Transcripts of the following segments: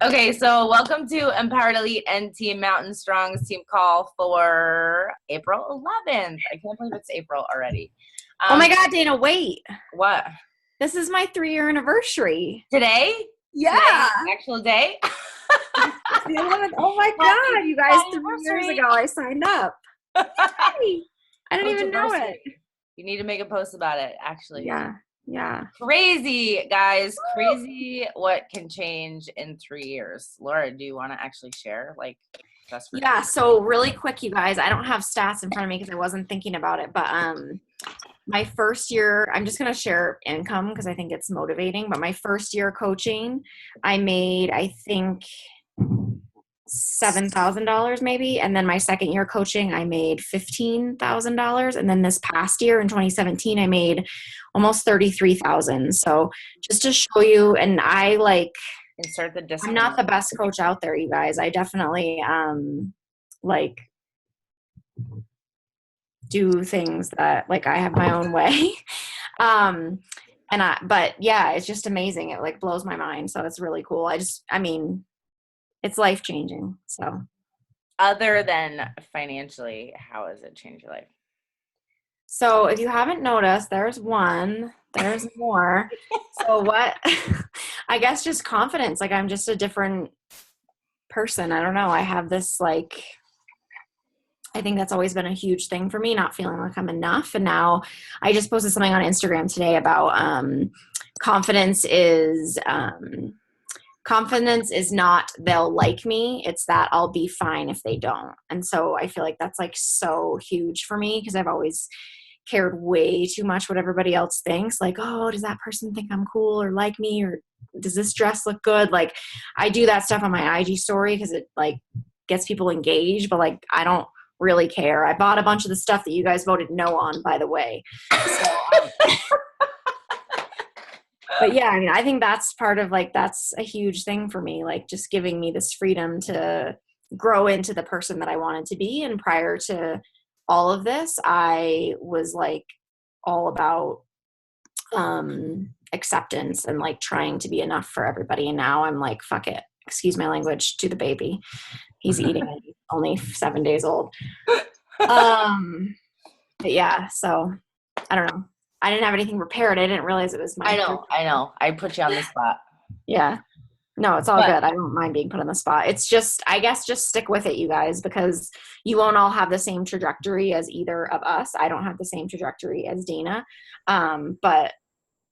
Okay, so welcome to Empowered Elite and Team Mountain Strong's team call for April 11th. I can't believe it's April already. Oh my God, Dana, wait. What? This is my 3-year anniversary. Today? Yeah. Today's the actual day? The 11th. Oh my God, you guys, 3 years ago I signed up. Hey, I didn't even know it. You need to make a post about it, actually. Yeah. Crazy, guys. Crazy what can change in 3 years. Laura, do you want to actually share? Yeah, so really quick, you guys, I don't have stats in front of me because I wasn't thinking about it, but my first year, I'm just going to share income because I think it's motivating, but my first year coaching, I made, I think, $7,000 maybe. And then my second year coaching, I made $15,000. And then this past year in 2017, I made almost 33,000. So just to show you, and insert the discount. I'm not the best coach out there, you guys. I definitely do things that I have my own way. But yeah, it's just amazing. It blows my mind. So it's really cool. It's life changing. So other than financially, how has it changed your life? So if you haven't noticed, there's more. So what, I guess just confidence. I'm just a different person. I don't know. I have this I think that's always been a huge thing for me, not feeling like I'm enough. And now I just posted something on Instagram today about confidence is not they'll like me. It's that I'll be fine if they don't. And so I feel like that's so huge for me because I've always cared way too much what everybody else thinks. Oh, does that person think I'm cool or like me? Or does this dress look good? I do that stuff on my IG story because it gets people engaged, but I don't really care. I bought a bunch of the stuff that you guys voted no on, by the way. So, but yeah, I think that's part of that's a huge thing for me, just giving me this freedom to grow into the person that I wanted to be. And prior to all of this, I was all about acceptance and trying to be enough for everybody. And now I'm fuck it. Excuse my language to the baby. He's eating it. He's only 7 days old. But yeah, so I don't know. I didn't have anything prepared. I didn't realize it was my. I know. I put you on the spot. Yeah. No, it's all good. I don't mind being put on the spot. It's just, I guess, just stick with it, you guys, because you won't all have the same trajectory as either of us. I don't have the same trajectory as Dana. But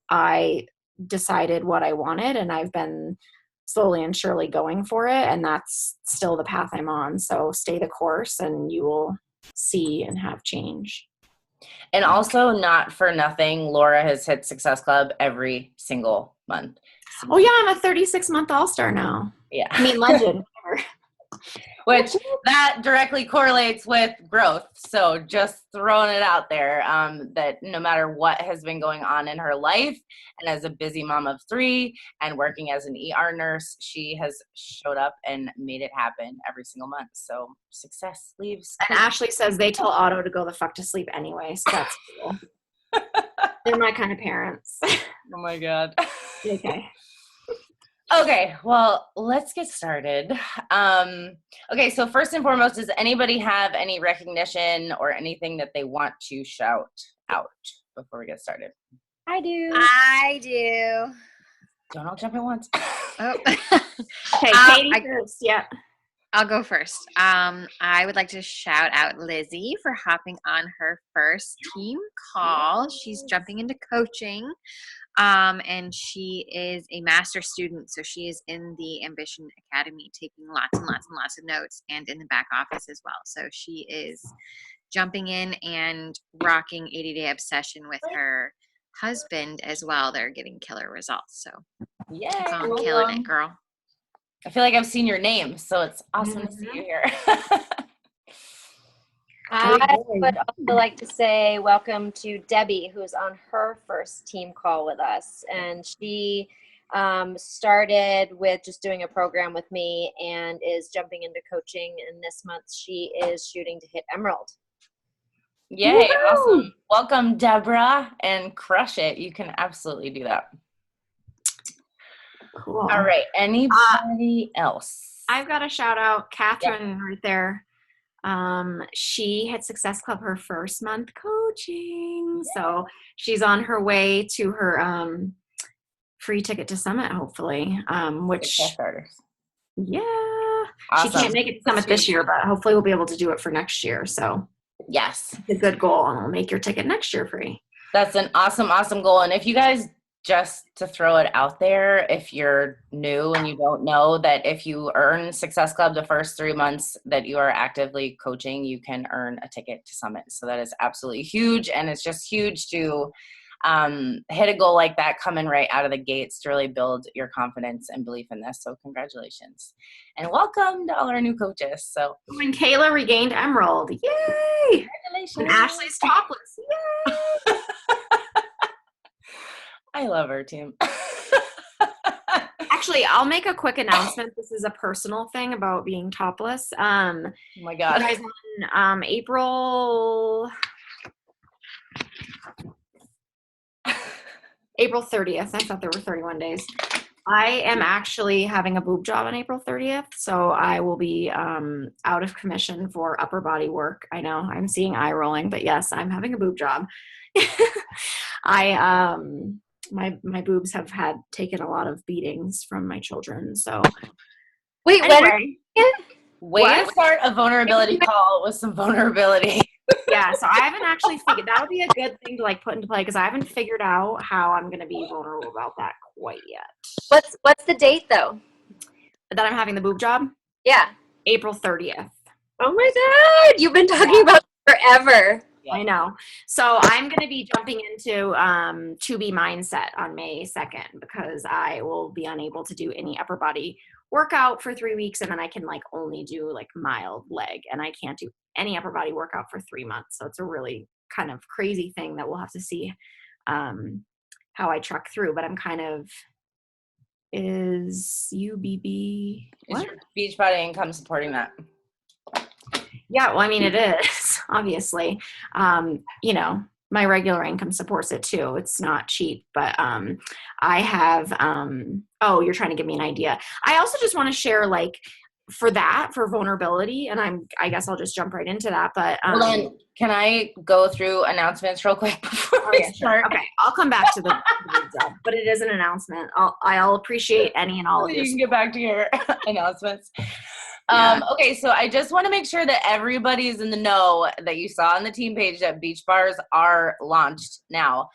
I decided what I wanted, and I've been slowly and surely going for it. And that's still the path I'm on. So stay the course and you will see and have change. And also, not for nothing, Laura has hit Success Club every single month. Oh yeah, I'm a 36-month all-star now. Yeah. I mean, legend. Which that directly correlates with growth. So just throwing it out there, that no matter what has been going on in her life, and as a busy mom of 3 and working as an ER nurse, she has showed up and made it happen every single month. So success leaves. And Ashley says they tell Otto to go the fuck to sleep anyway. So that's cool. They're my kind of parents. Oh my God. Okay. Okay, well, let's get started. Okay, so first and foremost, does anybody have any recognition or anything that they want to shout out before we get started? I do. Don't all jump at once. Oh. Okay, Katie first. Yeah. I'll go first. I would like to shout out Lizzie for hopping on her first team call. She's jumping into coaching. And she is a master student, so she is in the Ambition Academy taking lots and lots and lots of notes and in the back office as well. So she is jumping in and rocking 80-Day Obsession with her husband as well. They're getting killer results. So yeah, killing it, girl. I feel like I've seen your name, so it's awesome to see you here. I would also like to say welcome to Debbie, who's on her first team call with us. And she started with just doing a program with me and is jumping into coaching. And this month she is shooting to hit Emerald. Yay, awesome. Welcome, Deborah, and crush it. You can absolutely do that. Cool. All right. Anybody else? I've got a shout out, Catherine, right there. She hit Success Club her first month coaching, so she's on her way to her free ticket to Summit, hopefully. Which Success starters. yeah, Awesome. she can't make it to Summit this year, but hopefully we'll be able to do it for next year. So Yes. it's a good goal, and we'll make your ticket next year free. That's an awesome goal. And if you guys, just to throw it out there, if you're new and you don't know that if you earn Success Club the first 3 months that you are actively coaching, you can earn a ticket to Summit. So that is absolutely huge. And it's just huge to hit a goal like that coming right out of the gates to really build your confidence and belief in this. So congratulations and welcome to all our new coaches. So When Kayla regained Emerald, yay! congratulations. And Ashley's topless, yay! I love our team. Actually, I'll make a quick announcement. This is a personal thing about being topless. Oh my God. Guys, on April 30th, I thought there were 31 days. I am actually having a boob job on April 30th, so I will be out of commission for upper body work. I know I'm seeing eye rolling, but yes, I'm having a boob job. My boobs have taken a lot of beatings from my children. So Wait, anyway, Way to start a vulnerability call with some vulnerability. yeah, so I haven't actually figured, that would be a good thing to like put into play because I haven't figured out how I'm going to be vulnerable about that quite yet. what's the date though? That I'm having the boob job? Yeah. April 30th. Oh my God, you've been talking about it forever. Yeah. I know. So I'm going to be jumping into To Be Mindset on May 2nd because I will be unable to do any upper body workout for 3 weeks, and then I can like only do like mild leg, and I can't do any upper body workout for 3 months. So it's a really kind of crazy thing that we'll have to see how I truck through. But I'm kind of, is UBB Is your Beachbody income supporting that? Yeah, well, I mean, it is, obviously. You know, my regular income supports it too. It's not cheap, but I have, oh, you're trying to give me an idea. I also just want to share, like, for vulnerability, and I guess I'll just jump right into that, but. Hold on. Can I go through announcements real quick before we start? Okay, I'll come back to the job, but it is an announcement. I'll appreciate any and all of You this. can get back to your announcements. Yeah. Okay, so I just want to make sure that everybody's in the know that you saw on the team page that Beach Bars are launched now.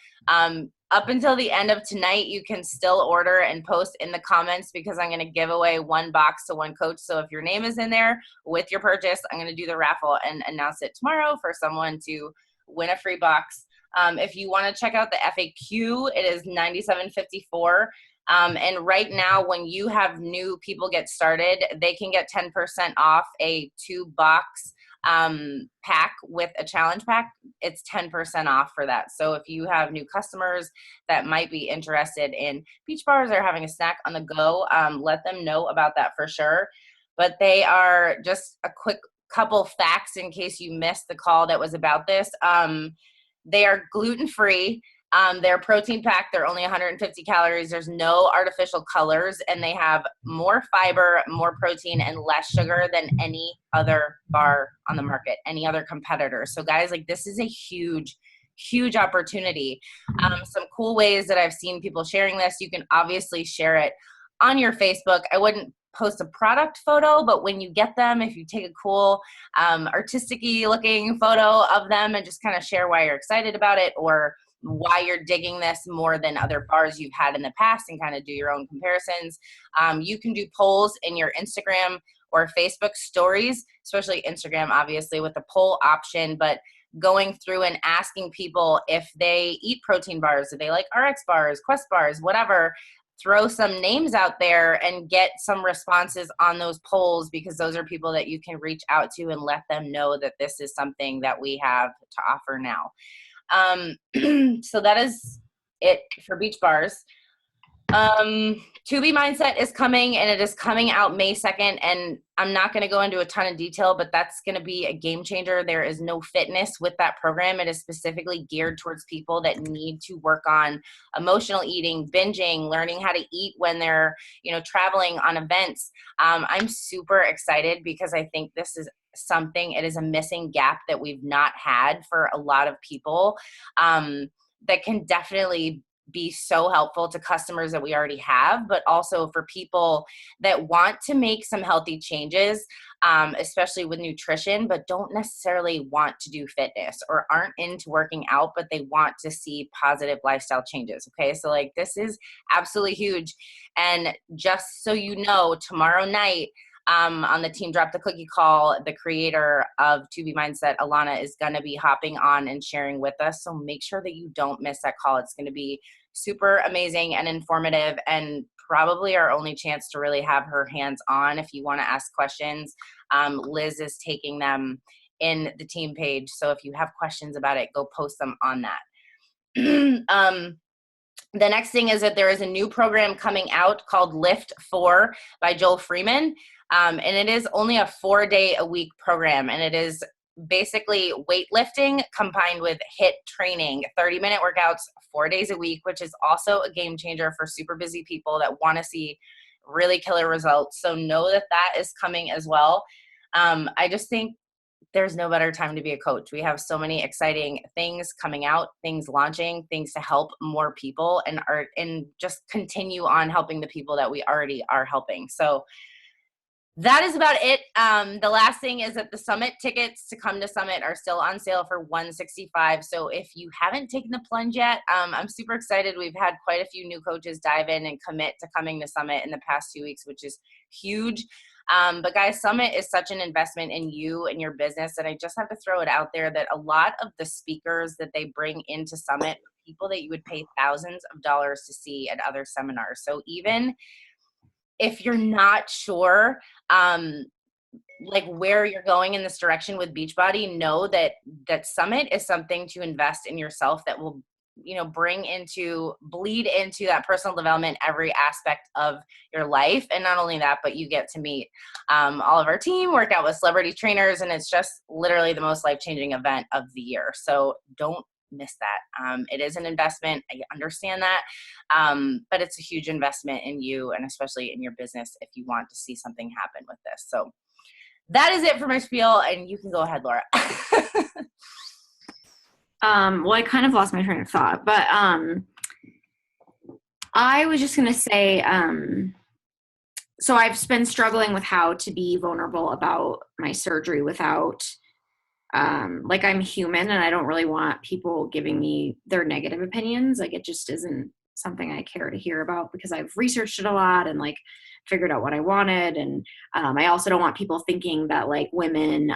Up until the end of tonight, you can still order and post in the comments because I'm going to give away 1 box to 1 coach. So if your name is in there with your purchase, I'm going to do the raffle and announce it tomorrow for someone to win a free box. If you want to check out the FAQ, it is $97.54. And right now, when you have new people get started, they can get 10% off a 2-box pack with a challenge pack. It's 10% off for that. So if you have new customers that might be interested in Beach Bars or having a snack on the go, let them know about that for sure. But they are just a quick couple facts in case you missed the call that was about this. They are gluten-free. They're protein packed. They're only 150 calories. There's no artificial colors, and they have more fiber, more protein, and less sugar than any other bar on the market, any other competitor. So guys, like, this is a huge opportunity. Some cool ways that I've seen people sharing this. You can obviously share it on your Facebook. I wouldn't post a product photo, but when you get them, if you take a cool artistic-y looking photo of them and just kind of share why you're excited about it or why you're digging this more than other bars you've had in the past and kind of do your own comparisons. You can do polls in your Instagram or Facebook stories, especially Instagram, obviously, with the poll option, but going through and asking people if they eat protein bars, if they like RX bars, Quest bars, whatever. Throw some names out there and get some responses on those polls because those are people that you can reach out to and let them know that this is something that we have to offer now. So that is it for Beach Bars. To Be Mindset is coming, and it is coming out May 2nd. And I'm not going to go into a ton of detail, but that's going to be a game changer. There is no fitness with that program. It is specifically geared towards people that need to work on emotional eating, binging, learning how to eat when they're, traveling on events. I'm super excited because I think this is it is a missing gap that we've not had for a lot of people, that can definitely be so helpful to customers that we already have, but also for people that want to make some healthy changes, especially with nutrition, but don't necessarily want to do fitness or aren't into working out, but they want to see positive lifestyle changes. Okay. So like, this is absolutely huge. And just so you know, tomorrow night, on the Team Drop the Cookie call, the creator of To Be Mindset, Alana, is going to be hopping on and sharing with us. So make sure that you don't miss that call. It's going to be super amazing and informative, and probably our only chance to really have her hands on if you want to ask questions. Liz is taking them in the team page. So if you have questions about it, go post them on that. The next thing is that there is a new program coming out called Lift 4 by Joel Freeman. And it is only a 4-day-a-week program. And it is basically weightlifting combined with HIIT training, 30-minute workouts, 4 days a week, which is also a game changer for super busy people that want to see really killer results. So know that that is coming as well. I just think there's no better time to be a coach. We have so many exciting things coming out, things launching, things to help more people, and just continue on helping the people that we already are helping. So that is about it. The last thing is that the Summit tickets to come to Summit are still on sale for $165. So if you haven't taken the plunge yet, I'm super excited. We've had quite a few new coaches dive in and commit to coming to Summit in the past 2 weeks, which is huge. But guys, Summit is such an investment in you and your business that I just have to throw it out there that a lot of the speakers that they bring into Summit are people that you would pay thousands of dollars to see at other seminars. So even if you're not sure, like where you're going in this direction with Beachbody, know that Summit is something to invest in yourself that will, bleed into that personal development, every aspect of your life. And not only that, but you get to meet all of our team, work out with celebrity trainers, and it's just literally the most life-changing event of the year. So don't miss that. It is an investment. I understand that. But it's a huge investment in you, and especially in your business if you want to see something happen with this. So that is it for my spiel, and you can go ahead, Laura. Well, I kind of lost my train of thought, but I was just going to say, so I've been struggling with how to be vulnerable about my surgery without, like, I'm human and I don't really want people giving me their negative opinions. Like, it just isn't something I care to hear about because I've researched it a lot and like figured out what I wanted. And I also don't want people thinking that like women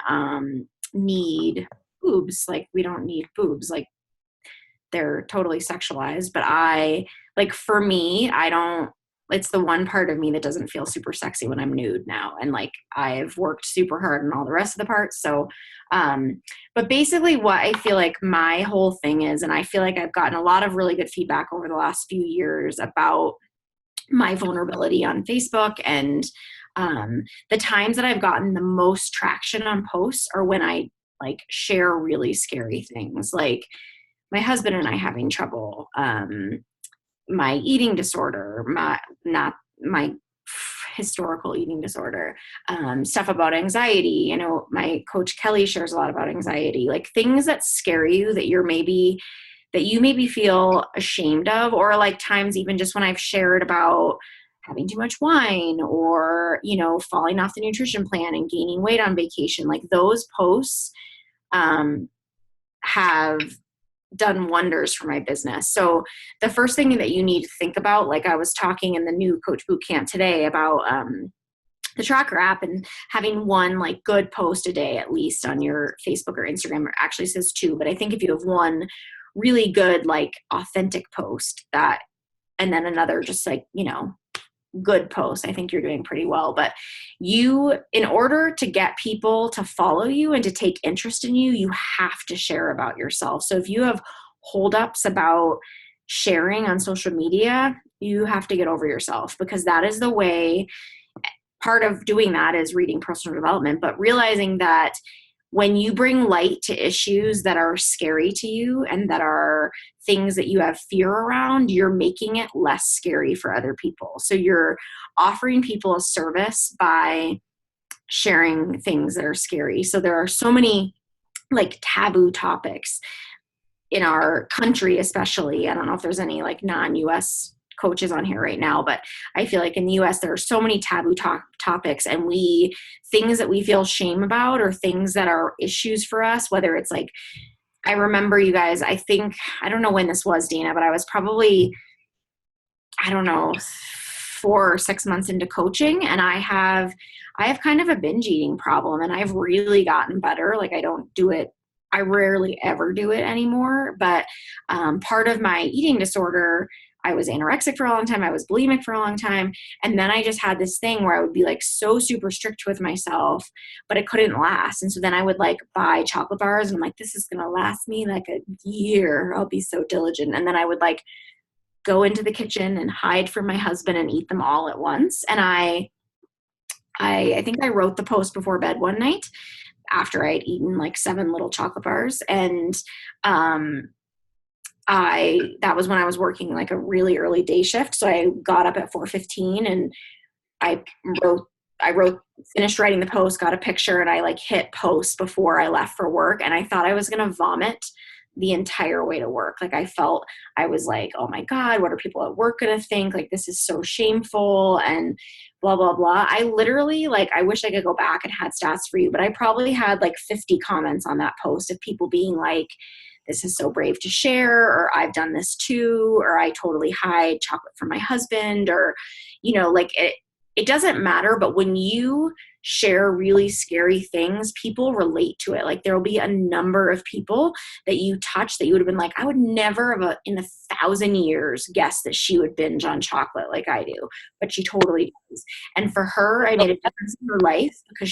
need boobs. Like, we don't need boobs. Like, they're totally sexualized. But for me, it's the one part of me that doesn't feel super sexy when I'm nude now. And like, I've worked super hard on all the rest of the parts. So, but basically what I feel like my whole thing is, and I feel like I've gotten a lot of really good feedback over the last few years about my vulnerability on Facebook, and the times that I've gotten the most traction on posts are when I like share really scary things, like my husband and I having trouble, my eating disorder, not my historical eating disorder, stuff about anxiety. My coach Kelly shares a lot about anxiety, like things that scare you that you maybe feel ashamed of, or like times even just when I've shared about having too much wine or, falling off the nutrition plan and gaining weight on vacation. Like, those posts have done wonders for my business. So the first thing that you need to think about, like I was talking in the new Coach Bootcamp today about the Tracker app, and having one like good post a day at least on your Facebook or Instagram, or actually says 2, but I think if you have one really good like authentic post, that, and then another just like good post, I think you're doing pretty well. But in order to get people to follow you and to take interest in you, you have to share about yourself. So if you have holdups about sharing on social media, You have to get over yourself, because that is the way. Part of doing that is reading personal development, but realizing that when you bring light to issues that are scary to you and that are things that you have fear around, you're making it less scary for other people. So you're offering people a service by sharing things that are scary. So there are so many like taboo topics in our country, especially. I don't know if there's any like non-US coaches on here right now, but I feel like in the US there are so many taboo topics, and things that we feel shame about, or things that are issues for us, whether it's like, I remember, you guys, I don't know when this was, Dana, but I was probably, I don't know, 4 or 6 months into coaching, and I have kind of a binge eating problem, and I've really gotten better. Like I rarely ever do it anymore, but part of my eating disorder, I was anorexic for a long time. I was bulimic for a long time. And then I just had this thing where I would be like so super strict with myself, but it couldn't last. And so then I would like buy chocolate bars, and I'm like, this is going to last me like a year. I'll be so diligent. And then I would like go into the kitchen and hide from my husband and eat them all at once. And I think I wrote the post before bed one night after I had eaten like 7 little chocolate bars. And, that was when I was working like a really early day shift. So I got up at 4:15 and I finished writing the post, got a picture, and I like hit post before I left for work. And I thought I was going to vomit the entire way to work. Like I was like, oh my God, what are people at work going to think? Like, this is so shameful and blah, blah, blah. I literally, like, I wish I could go back and had stats for you, but I probably had like 50 comments on that post of people being like, this is so brave to share, or I've done this too, or I totally hide chocolate from my husband, or, like it doesn't matter. But when you share really scary things, people relate to it. Like there'll be a number of people that you touch that you would have been like, I would never have in 1,000 years guessed that she would binge on chocolate like I do, but she totally does. And for her, I made a difference in her life because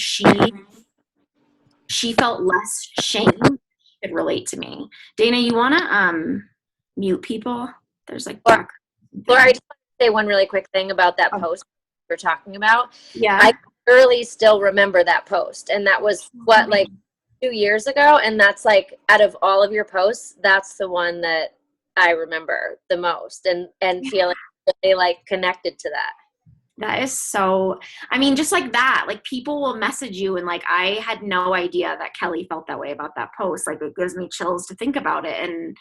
she felt less shame. Could relate to me. Dana, you want to mute people? There's like Laura, I just want to say one really quick thing about that post we're talking about. Yeah. I clearly still remember that post, and that was like 2 years ago, and that's like out of all of your posts, that's the one that I remember the most, and feeling really like connected to that. That is so, I mean, just like that, like people will message you, and like I had no idea that Kelly felt that way about that post. Like it gives me chills to think about it. And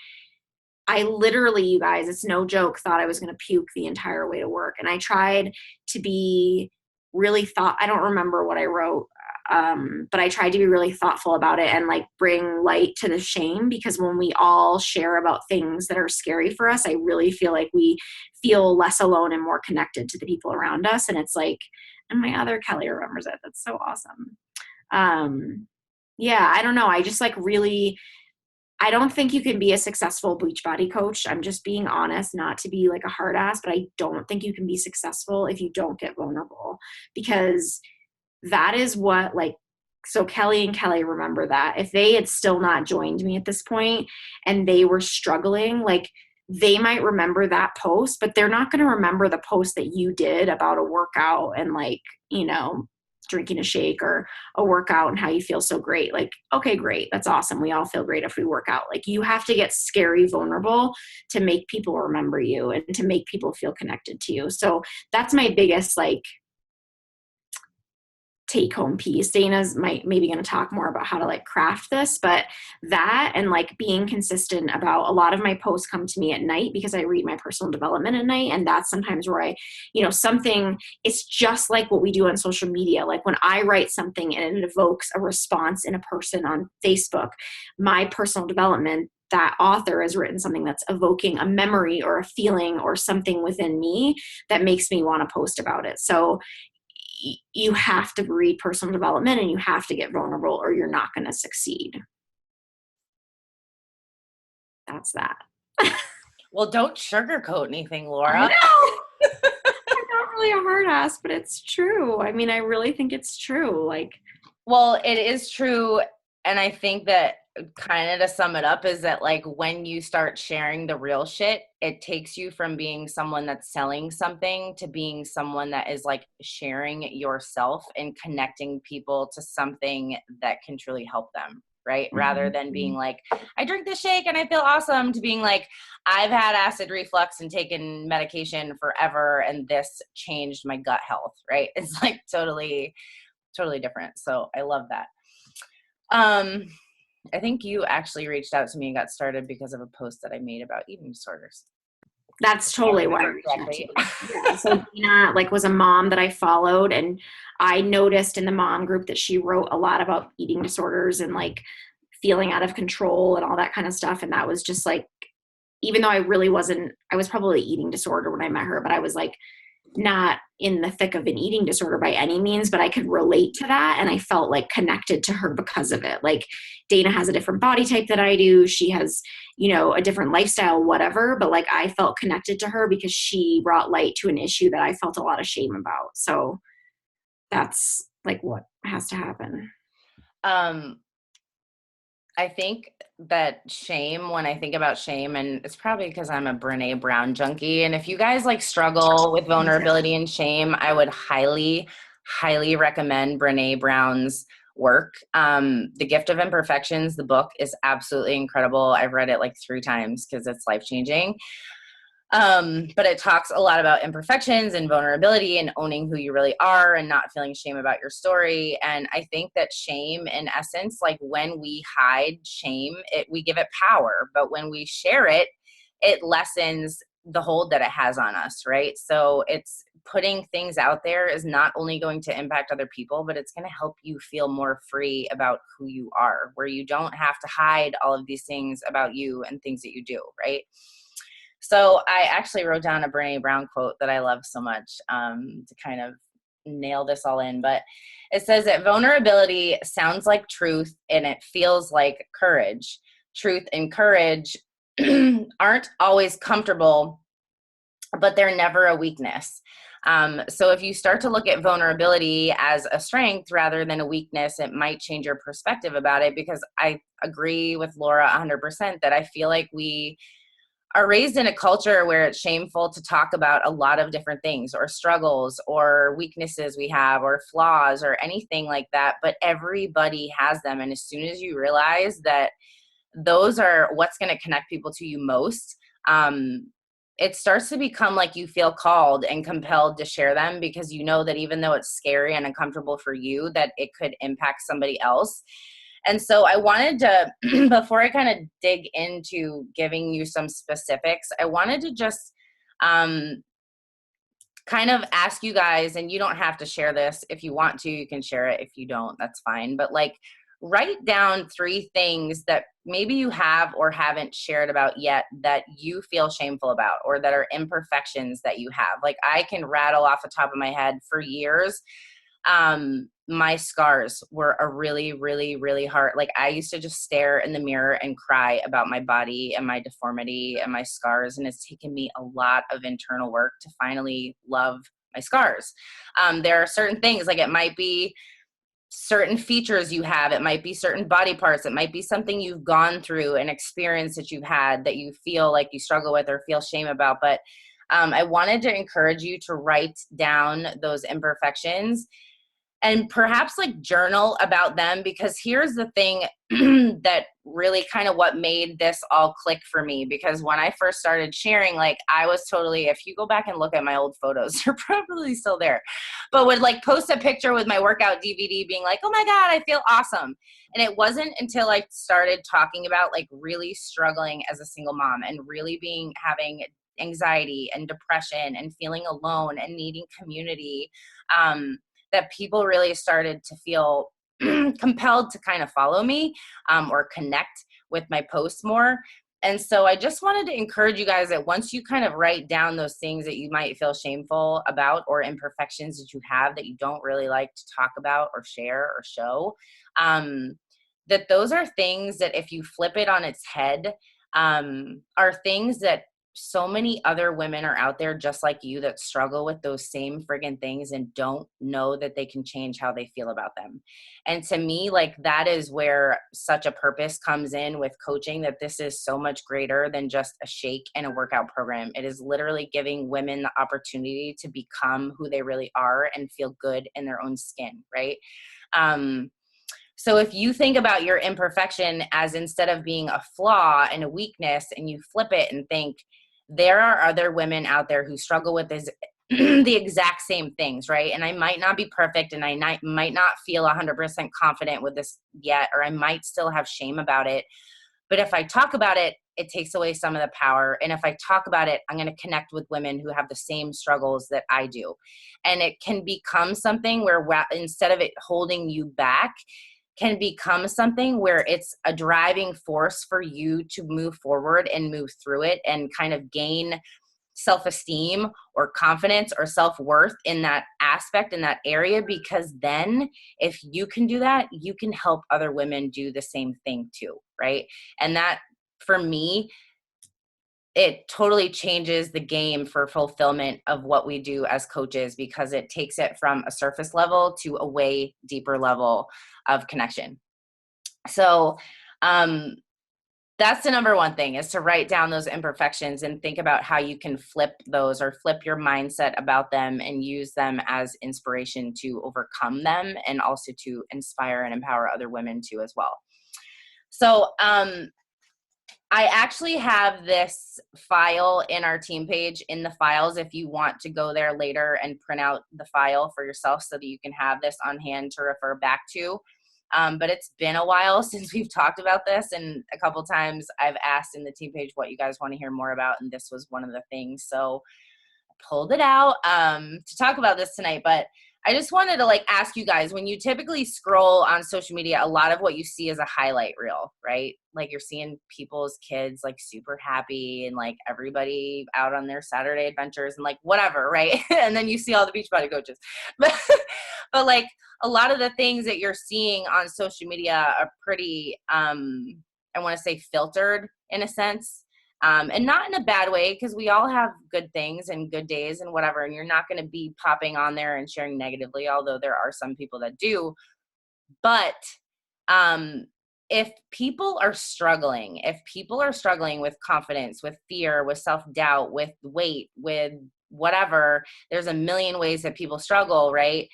I literally, you guys, it's no joke, thought I was going to puke the entire way to work. And I tried to be really I don't remember what I wrote, but I tried to be really thoughtful about it and like bring light to the shame, because when we all share about things that are scary for us, I really feel like we feel less alone and more connected to the people around us. And it's like, and my other Kelly remembers it. That's so awesome. Yeah, I don't know. I just like really, I don't think you can be a successful Beachbody coach. I'm just being honest, not to be like a hard ass, but I don't think you can be successful if you don't get vulnerable, because that is what so Kelly and Kelly remember that. If they had still not joined me at this point and they were struggling, like they might remember that post, but they're not going to remember the post that you did about a workout and like, drinking a shake or a workout and how you feel so great. Like, okay, great. That's awesome. We all feel great if we work out. Like you have to get scary vulnerable to make people remember you and to make people feel connected to you. So that's my biggest take home piece. Dana's maybe going to talk more about how to like craft this, but that and like being consistent about a lot of my posts come to me at night because I read my personal development at night. And that's sometimes where I, something, it's just like what we do on social media. Like when I write something and it evokes a response in a person on Facebook, my personal development, that author has written something that's evoking a memory or a feeling or something within me that makes me want to post about it. So you have to read personal development and you have to get vulnerable or you're not going to succeed. That's that. Well, don't sugarcoat anything, Laura. I know. I'm not really a hard ass, but it's true. I mean, I really think it's true. Like, well, it is true. And I think that kind of to sum it up is that like when you start sharing the real shit, it takes you from being someone that's selling something to being someone that is like sharing yourself and connecting people to something that can truly help them, right? Rather than being like, I drink this shake and I feel awesome, to being like, I've had acid reflux and taken medication forever and this changed my gut health, right? It's like totally different. So I love that. I think you actually reached out to me and got started because of a post that I made about eating disorders. That's totally why I reached out to you. Yeah, so Dina like was a mom that I followed, and I noticed in the mom group that she wrote a lot about eating disorders and like feeling out of control and all that kind of stuff. And that was just like, even though I really wasn't, I was probably eating disorder when I met her, but I was like not in the thick of an eating disorder by any means, but I could relate to that. And I felt like connected to her because of it. Like Dana has a different body type than I do. She has, you know, a different lifestyle, whatever. But like I felt connected to her because she brought light to an issue that I felt a lot of shame about. So that's like what has to happen. I think that shame, when I think about shame, and it's probably because I'm a Brene Brown junkie. And if you guys like struggle with vulnerability and shame, I would highly, highly recommend Brene Brown's work. The Gift of Imperfections, the book, is absolutely incredible. I've read it like 3 times because it's life-changing. But it talks a lot about imperfections and vulnerability and owning who you really are and not feeling shame about your story. And I think that shame, in essence, like when we hide shame, we give it power, but when we share it, it lessens the hold that it has on us, right? So it's putting things out there is not only going to impact other people, but it's going to help you feel more free about who you are, where you don't have to hide all of these things about you and things that you do, right? So I actually wrote down a Brene Brown quote that I love so much to kind of nail this all in. But it says that vulnerability sounds like truth and it feels like courage. Truth and courage aren't always comfortable, but they're never a weakness. So if you start to look at vulnerability as a strength rather than a weakness, it might change your perspective about it, because I agree with Laura 100% that I feel like we are raised in a culture where it's shameful to talk about a lot of different things or struggles or weaknesses we have or flaws or anything like that. But everybody has them. And as soon as you realize that those are what's going to connect people to you most, it starts to become like you feel called and compelled to share them, because you know that even though it's scary and uncomfortable for you, that it could impact somebody else. And so I wanted to, before I kind of dig into giving you some specifics, I wanted to just kind of ask you guys, and you don't have to share this. If you want to, you can share it. If you don't, that's fine. But like, write down 3 things that maybe you have or haven't shared about yet that you feel shameful about, or that are imperfections that you have. Like, I can rattle off the top of my head for years. My scars were a really, really, really hard. Like, I used to just stare in the mirror and cry about my body and my deformity and my scars. And it's taken me a lot of internal work to finally love my scars. There are certain things, like it might be certain features you have, it might be certain body parts, it might be something you've gone through, an experience that you've had that you feel like you struggle with or feel shame about. But I wanted to encourage you to write down those imperfections and perhaps like journal about them, because here's the thing that really kind of what made this all click for me. Because when I first started sharing, like, I was totally, if you go back and look at my old photos, they're probably still there, but would like post a picture with my workout DVD being like, oh my God, I feel awesome. And it wasn't until I started talking about like really struggling as a single mom and really having anxiety and depression and feeling alone and needing community, that people really started to feel compelled to kind of follow me or connect with my posts more. And so I just wanted to encourage you guys that once you kind of write down those things that you might feel shameful about, or imperfections that you have that you don't really like to talk about or share or show, that those are things that if you flip it on its head, are things that so many other women are out there just like you that struggle with those same friggin' things and don't know that they can change how they feel about them. And to me, like, that is where such a purpose comes in with coaching, that this is so much greater than just a shake and a workout program. It is literally giving women the opportunity to become who they really are and feel good in their own skin, right? So if you think about your imperfection as, instead of being a flaw and a weakness, and you flip it and think, there are other women out there who struggle with this, the exact same things, right? And I might not be perfect, and I might not feel 100% confident with this yet, or I might still have shame about it. But if I talk about it, it takes away some of the power. And if I talk about it, I'm going to connect with women who have the same struggles that I do. And it can become something where, instead of it holding you back, can become something where it's a driving force for you to move forward and move through it and kind of gain self-esteem or confidence or self-worth in that aspect, in that area. Because then if you can do that, you can help other women do the same thing too, right? And that, for me, it totally changes the game for fulfillment of what we do as coaches, because it takes it from a surface level to a way deeper level of connection. So that's the number one thing, is to write down those imperfections and think about how you can flip those, or flip your mindset about them, and use them as inspiration to overcome them, and also to inspire and empower other women too as well. So I actually have this file in our team page in the files, if you want to go there later and print out the file for yourself so that you can have this on hand to refer back to. But it's been a while since we've talked about this, and a couple times I've asked in the team page what you guys want to hear more about, and this was one of the things. So I pulled it out to talk about this tonight. But I just wanted to ask you guys, when you typically scroll on social media, a lot of what you see is a highlight reel, right? Like, you're seeing people's kids super happy, and everybody out on their Saturday adventures and whatever, right? And then you see all the Beachbody coaches. But a lot of the things that you're seeing on social media are pretty, I want to say, filtered in a sense. And not in a bad way, because we all have good things and good days and whatever, and you're not going to be popping on there and sharing negatively, although there are some people that do. But if people are struggling with confidence, with fear, with self-doubt, with weight, with whatever, there's a million ways that people struggle, right?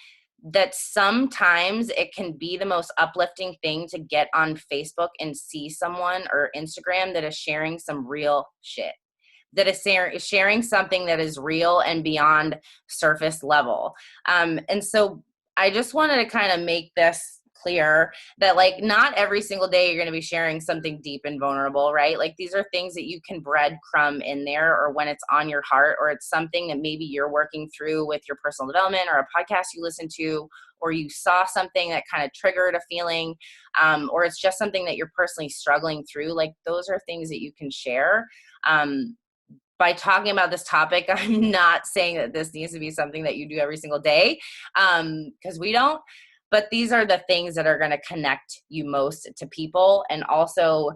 That sometimes it can be the most uplifting thing to get on Facebook and see someone, or Instagram, that is sharing some real shit, that is sharing something that is real and beyond surface level. And so I just wanted to kind of make this clear that not every single day you're going to be sharing something deep and vulnerable, right? These are things that you can breadcrumb in there, or when it's on your heart, or it's something that maybe you're working through with your personal development, or a podcast you listen to, or you saw something that kind of triggered a feeling, or it's just something that you're personally struggling through. Those are things that you can share. By talking about this topic, I'm not saying that this needs to be something that you do every single day, because we don't. But these are the things that are going to connect you most to people. And also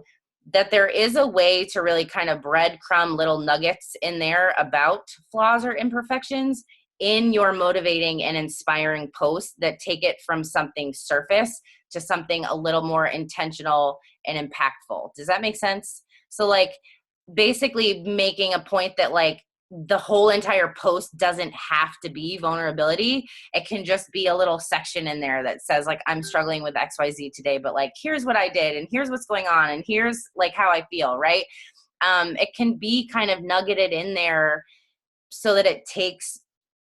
that there is a way to really kind of breadcrumb little nuggets in there about flaws or imperfections in your motivating and inspiring posts that take it from something surface to something a little more intentional and impactful. Does that make sense? So basically making a point that the whole entire post doesn't have to be vulnerability. It can just be a little section in there that says I'm struggling with XYZ today, but here's what I did, and here's what's going on, and here's how I feel, right? It can be kind of nuggeted in there so that it takes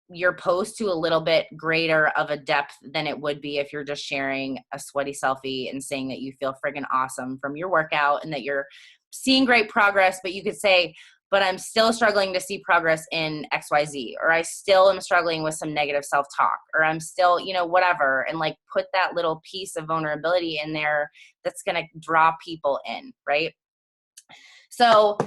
your post to a little bit greater of a depth than it would be if you're just sharing a sweaty selfie and saying that you feel friggin' awesome from your workout and that you're seeing great progress. But you could say, but I'm still struggling to see progress in XYZ, or I still am struggling with some negative self-talk, or I'm still, whatever. And put that little piece of vulnerability in there that's going to draw people in, right? So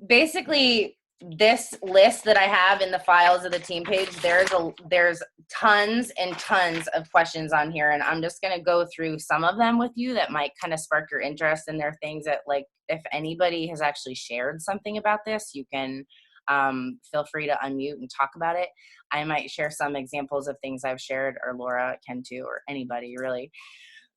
basically this list that I have in the files of the team page, there's tons and tons of questions on here, and I'm just going to go through some of them with you that might kind of spark your interest. And there are things that, like, if anybody has actually shared something about this, you can feel free to unmute and talk about it. I might share some examples of things I've shared, or Laura can too, or anybody really.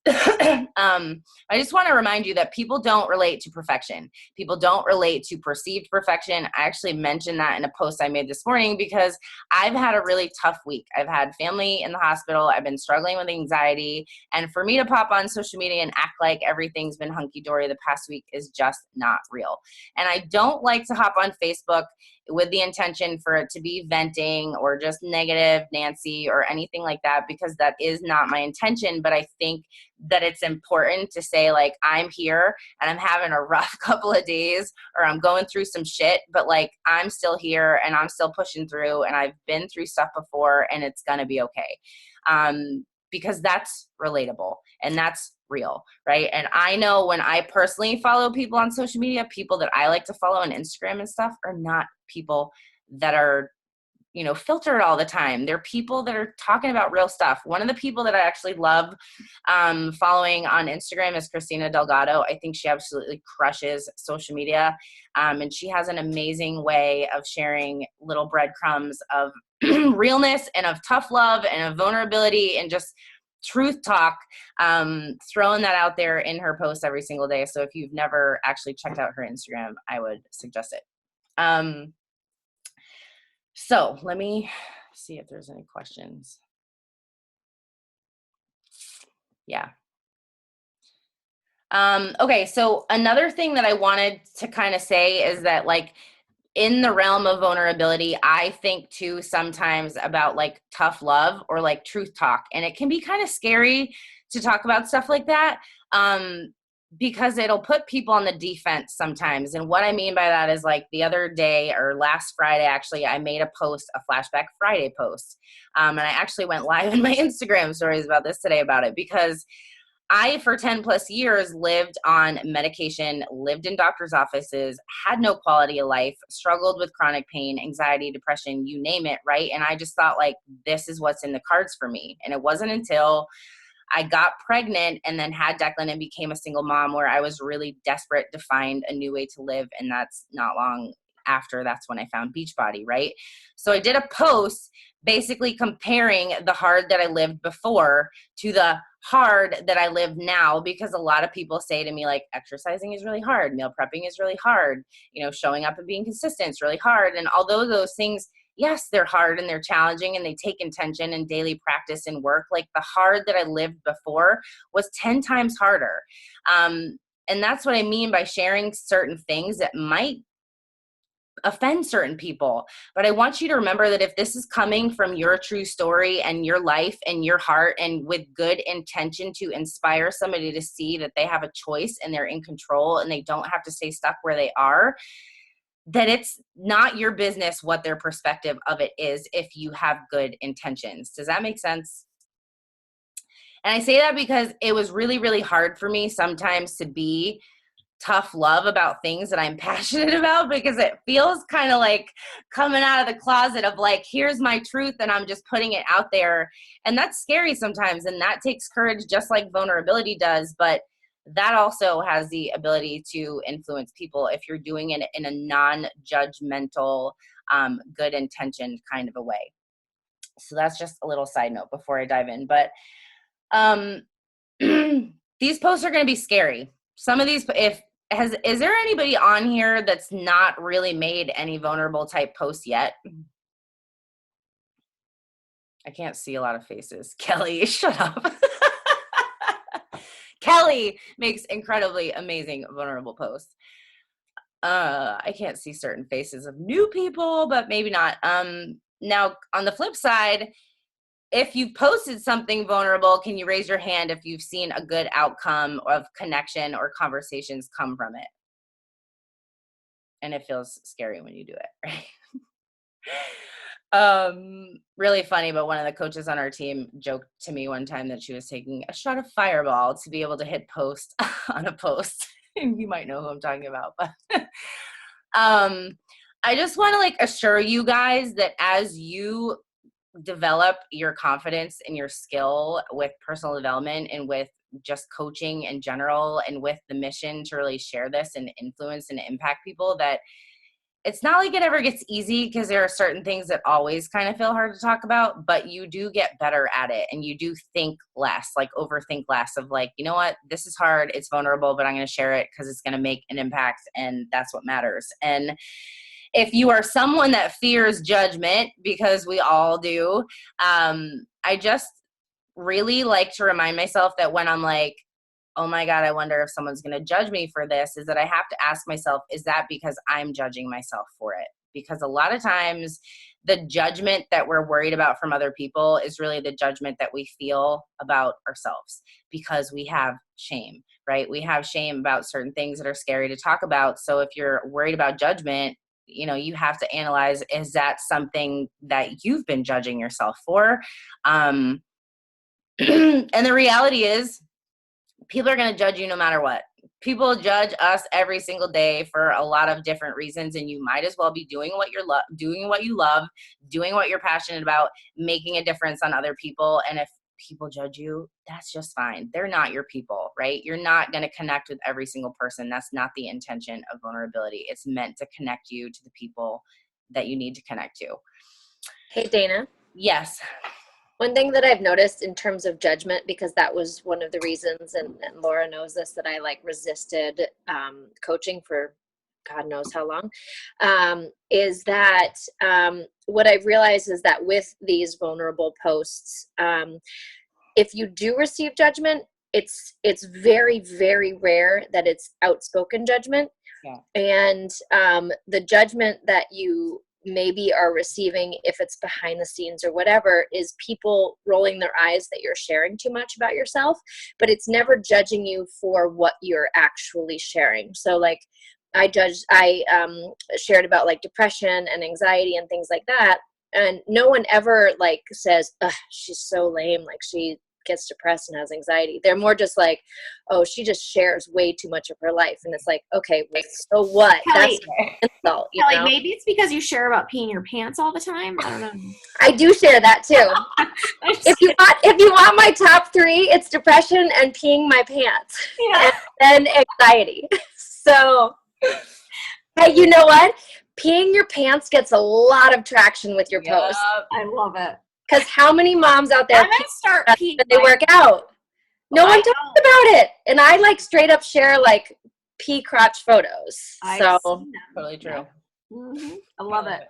I just want to remind you that people don't relate to perfection. People don't relate to perceived perfection. I actually mentioned that in a post I made this morning because I've had a really tough week. I've had family in the hospital. I've been struggling with anxiety. And for me to pop on social media and act like everything's been hunky-dory the past week is just not real. And I don't like to hop on Facebook with the intention for it to be venting or just negative Nancy or anything like that, because that is not my intention. But I think that it's important to say, like, I'm here and I'm having a rough couple of days, or I'm going through some shit, but like, I'm still here and I'm still pushing through, and I've been through stuff before, and it's going to be okay. Because that's relatable and that's real, right? And I know when I personally follow people on social media, people that I like to follow on Instagram and stuff are not people that are, you know, filtered all the time. They're people that are talking about real stuff. One of the people that I actually love following on Instagram is Christina Delgado. I think she absolutely crushes social media. And she has an amazing way of sharing little breadcrumbs of realness and of tough love and of vulnerability and just truth talk, throwing that out there in her posts every single day. So if you've never actually checked out her Instagram, I would suggest it. So let me see if there's any questions. Yeah. Okay, so another thing that I wanted to kind of say is that, like, in the realm of vulnerability, I think too sometimes about like tough love or like truth talk. And it can be kind of scary to talk about stuff like that, because it'll put people on the defense sometimes. And what I mean by that is, like, the other day, or last Friday, actually, I made a post, a Flashback Friday post. And I actually went live in my Instagram stories about this today about it, because I, for 10 plus years, lived on medication, lived in doctor's offices, had no quality of life, struggled with chronic pain, anxiety, depression, you name it, right? And I just thought, like, this is what's in the cards for me. And it wasn't until I got pregnant and then had Declan and became a single mom where I was really desperate to find a new way to live. And that's not long after, that's when I found Beachbody, right? So I did a post basically comparing the hard that I lived before to the hard that I live now, because a lot of people say to me, like, exercising is really hard, meal prepping is really hard, you know, showing up and being consistent is really hard. And although those things, yes, they're hard and they're challenging and they take intention and daily practice and work, like, the hard that I lived before was 10 times harder. And that's what I mean by sharing certain things that might offend certain people. But I want you to remember that if this is coming from your true story and your life and your heart, and with good intention to inspire somebody to see that they have a choice and they're in control and they don't have to stay stuck where they are, that it's not your business what their perspective of it is if you have good intentions. Does that make sense? And I say that because it was really, really hard for me sometimes to be tough love about things that I'm passionate about, because it feels kind of like coming out of the closet of, like, here's my truth and I'm just putting it out there. And that's scary sometimes. And that takes courage, just like vulnerability does. But that also has the ability to influence people if you're doing it in a non-judgmental, good intentioned kind of a way. So that's just a little side note before I dive in. But these posts are going to be scary. Some of these, is there anybody on here that's not really made any vulnerable type posts yet? I can't see a lot of faces. Kelly, shut up. Kelly makes incredibly amazing vulnerable posts. I can't see certain faces of new people, but maybe not. Now, on the flip side, if you've posted something vulnerable, can you raise your hand if you've seen a good outcome of connection or conversations come from it? And it feels scary when you do it, right? Really funny, but one of the coaches on our team joked to me one time that she was taking a shot of Fireball to be able to hit post on a post. You might know who I'm talking about, but I just want to like assure you guys that as you develop your confidence and your skill with personal development and with just coaching in general and with the mission to really share this and influence and impact people, that it's not like it ever gets easy, because there are certain things that always kind of feel hard to talk about, but you do get better at it and you do think less, like overthink less of like, you know what, this is hard, it's vulnerable, but I'm going to share it because it's going to make an impact and that's what matters. And if you are someone that fears judgment, because we all do, I just really like to remind myself that when I'm like, oh my God, I wonder if someone's going to judge me for this, is that I have to ask myself, is that because I'm judging myself for it? Because a lot of times the judgment that we're worried about from other people is really the judgment that we feel about ourselves, because we have shame, right? We have shame about certain things that are scary to talk about. So if you're worried about judgment, you know, you have to analyze, is that something that you've been judging yourself for? And the reality is, people are going to judge you no matter what. People judge us every single day for a lot of different reasons, and you might as well be doing what you love, doing what you're passionate about, making a difference on other people. And if people judge you, that's just fine. They're not your people, right? You're not going to connect with every single person. That's not the intention of vulnerability. It's meant to connect you to the people that you need to connect to. Hey, Dana. Yes. One thing that I've noticed in terms of judgment, because that was one of the reasons, and Laura knows this, that I like resisted coaching for God knows how long, is that what I've realized is that with these vulnerable posts, if you do receive judgment, it's very, very rare that it's outspoken judgment. Yeah. And the judgment that you maybe are receiving, if it's behind the scenes or whatever, is people rolling their eyes that you're sharing too much about yourself, but it's never judging you for what you're actually sharing. So like I shared about like depression and anxiety and things like that, and no one ever like says, ugh, she's so lame, like she gets depressed and has anxiety. They're more just like, oh, she just shares way too much of her life. And it's like, okay, so what? Kelly, That's an insult, you Kelly, know? maybe it's because you share about peeing your pants all the time. I don't know. I do share that too. If you want my top 3, it's depression and peeing my pants, Yeah. and then anxiety. So, hey, you know what? Peeing your pants gets a lot of traction with your posts. I love it. Because how many moms out there I'm gonna start peeing when they work out? No one talks about it, and I like straight up share like pee crotch photos. Totally true. Mm-hmm. I love it.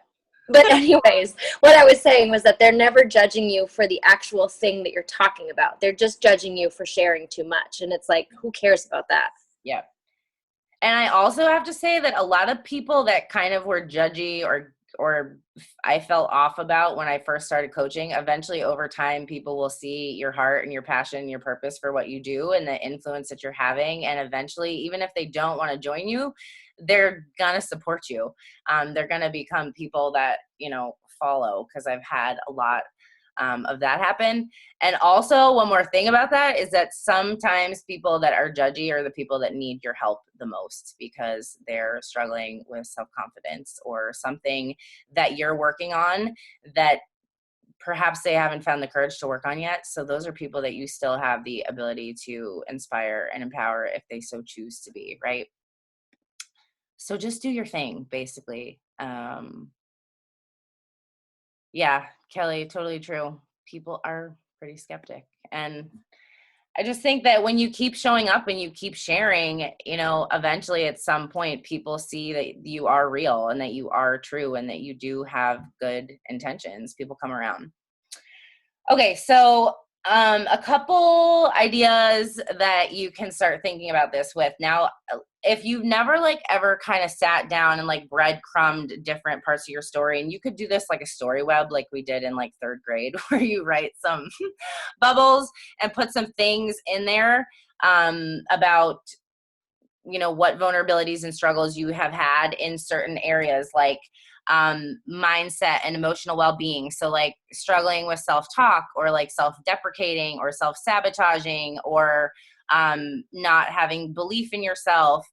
But anyways, what I was saying was that they're never judging you for the actual thing that you're talking about. They're just judging you for sharing too much. And it's like, who cares about that? Yeah. And I also have to say that a lot of people that kind of were judgy or I felt off about when I first started coaching, eventually over time, people will see your heart and your passion and your purpose for what you do and the influence that you're having. And eventually, even if they don't want to join you, they're going to support you. They're going to become people that, you know, follow, because I've had a lot of that happen. And also one more thing about that is that sometimes people that are judgy are the people that need your help the most, because they're struggling with self-confidence or something that you're working on that perhaps they haven't found the courage to work on yet. So those are people that you still have the ability to inspire and empower if they so choose to be, right? So just do your thing, basically. Yeah, Kelly, totally true. People are pretty skeptic. And I just think that when you keep showing up and you keep sharing, you know, eventually at some point people see that you are real and that you are true and that you do have good intentions. People come around. Okay, so a couple ideas that you can start thinking about this with. Now, if you've never like ever kind of sat down and like breadcrumbed different parts of your story, and you could do this like a story web like we did in like 3rd grade, where you write some bubbles and put some things in there about, you know, what vulnerabilities and struggles you have had in certain areas. Like mindset and emotional well-being. So like struggling with self-talk or like self-deprecating or self-sabotaging or not having belief in yourself,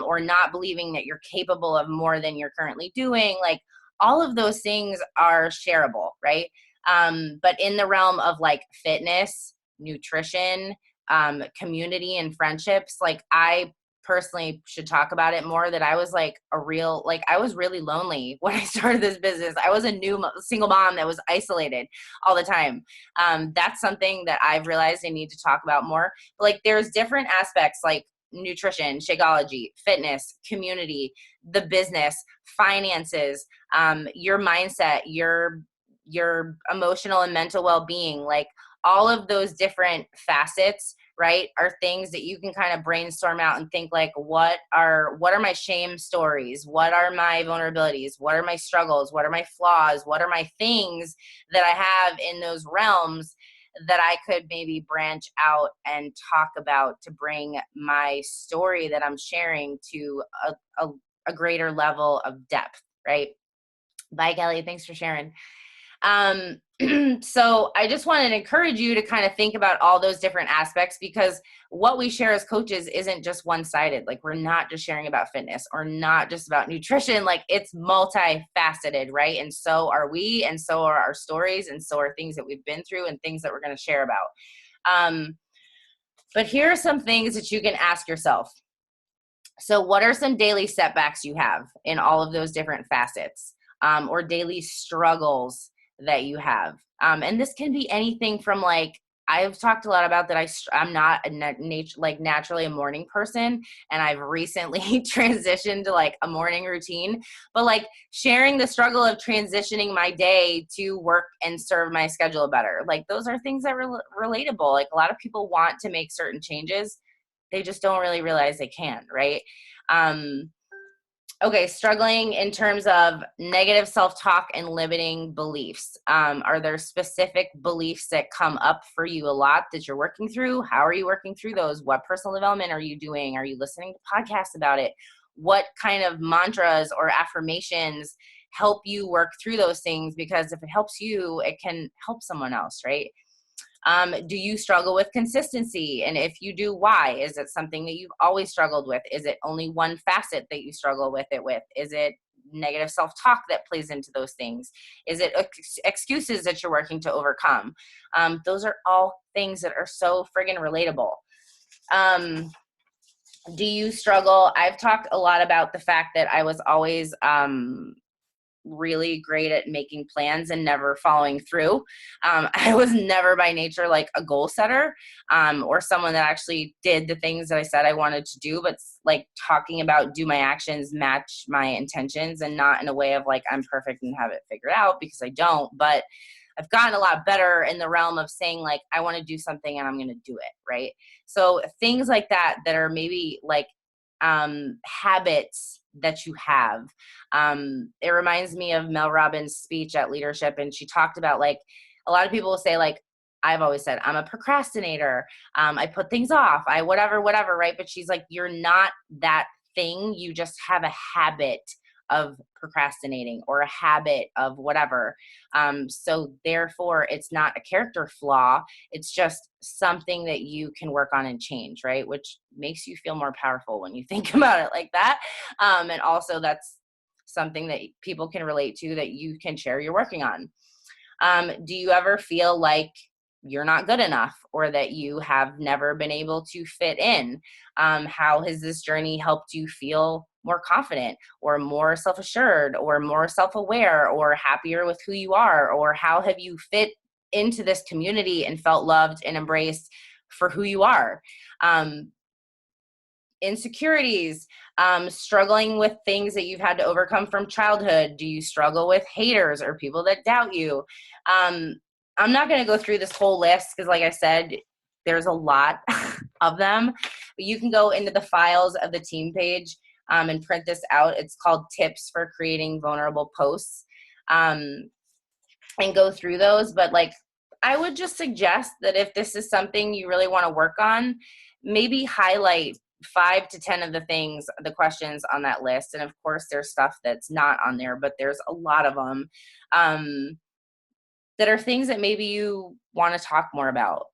or not believing that you're capable of more than you're currently doing. Like all of those things are shareable, right? But in the realm of like fitness, nutrition, community and friendships, like I personally should talk about it more, that I was like I was really lonely when I started this business. I was a new single mom that was isolated all the time. That's something that I've realized I need to talk about more. But like there's different aspects like nutrition, Shakeology, fitness, community, the business, finances, your mindset, your emotional and mental well-being, like all of those different facets, right, are things that you can kind of brainstorm out and think like, what are my shame stories? What are my vulnerabilities? What are my struggles? What are my flaws? What are my things that I have in those realms that I could maybe branch out and talk about to bring my story that I'm sharing to a greater level of depth, right? Bye, Kelly. Thanks for sharing. So I just wanted to encourage you to kind of think about all those different aspects, because what we share as coaches isn't just one-sided. Like we're not just sharing about fitness or not just about nutrition. Like it's multifaceted, right? And so are we, and so are our stories, and so are things that we've been through and things that we're going to share about. But here are some things that you can ask yourself. So what are some daily setbacks you have in all of those different facets, or daily struggles that you have? And this can be anything from like, I've talked a lot about that I'm not naturally a morning person, and I've recently transitioned to like a morning routine, but like sharing the struggle of transitioning my day to work and serve my schedule better. Like those are things that are relatable. Like a lot of people want to make certain changes. They just don't really realize they can, right? Okay, struggling in terms of negative self-talk and limiting beliefs. Are there specific beliefs that come up for you a lot that you're working through? How are you working through those? What personal development are you doing? Are you listening to podcasts about it? What kind of mantras or affirmations help you work through those things? Because if it helps you, it can help someone else, right? Do you struggle with consistency? And if you do, why? Is it something that you've always struggled with? Is it only one facet that you struggle with it with? Is it negative self-talk that plays into those things? Is it excuses that you're working to overcome? Those are all things that are so friggin' relatable. Do you struggle? I've talked a lot about the fact that I was always really great at making plans and never following through. I was never by nature like a goal setter, or someone that actually did the things that I said I wanted to do, but like talking about do my actions match my intentions, and not in a way of like I'm perfect and have it figured out, because I don't. But I've gotten a lot better in the realm of saying like I want to do something and I'm going to do it, right? So things like that are maybe like habits that you have. It reminds me of Mel Robbins' speech at Leadership, and she talked about like a lot of people will say like, I've always said I'm a procrastinator. I put things off. I whatever, right? But she's like, you're not that thing. You just have a habit of procrastinating or a habit of whatever. So therefore it's not a character flaw. It's just something that you can work on and change, right? Which makes you feel more powerful when you think about it like that. And also that's something that people can relate to, that you can share you're working on. Do you ever feel like you're not good enough, or that you have never been able to fit in? How has this journey helped you feel more confident or more self-assured or more self-aware or happier with who you are? Or how have you fit into this community and felt loved and embraced for who you are? Insecurities, struggling with things that you've had to overcome from childhood. Do you struggle with haters or people that doubt you? I'm not going to go through this whole list because, like I said, there's a lot of them. But you can go into the files of the team page and print this out. It's called Tips for Creating Vulnerable Posts, and go through those. But like, I would just suggest that if this is something you really want to work on, maybe highlight 5 to 10 of the questions on that list. And of course there's stuff that's not on there, but there's a lot of them that are things that maybe you want to talk more about.